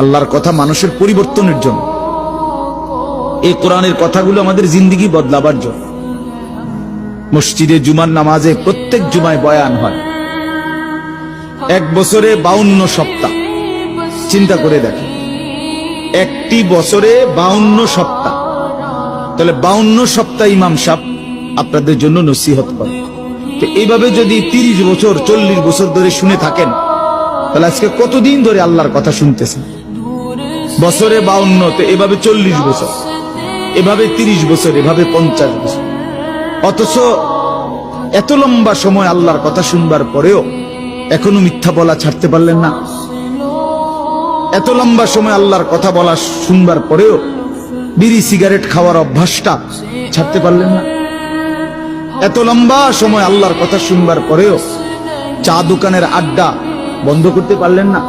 আল্লাহর কথা মানুষের পরিবর্তনের জন্য। এই কোরআনের কথাগুলো আমাদের জিন্দেগি বদলাবার জন্য। মসজিদে জুমার নামাজে প্রত্যেক জুমায় বয়ান হয়। এক বছরে 52 সপ্তাহ, চিন্তা করে দেখেন, একটি বছরে 52 সপ্তাহ। তাহলে 52 সপ্তাহ ইমাম সাহেব আপনাদের জন্য নসিহত করে। তো এইভাবে যদি 30 বছর 40 বছর ধরে শুনে থাকেন, তাহলে আজকে কতদিন ধরে আল্লাহর কথা শুনতেছেন? বছরে 52, তো এভাবে 40 বছর, এভাবে 30 বছর, এভাবে 50 বছর। অথচ এত লম্বা সময় আল্লাহর কথা শুনবার পরেও এখনো মিথ্যা বলা ছাড়তে পারলেন না। এত লম্বা সময় আল্লাহর কথা বলা শুনবার পরেও বিড়ি সিগারেট খাওয়ার অভ্যাসটা ছাড়তে পারলেন না। এত লম্বা সময় আল্লাহর কথা শুনবার পরেও চা দোকানের আড্ডা বন্ধ করতে পারলেন না।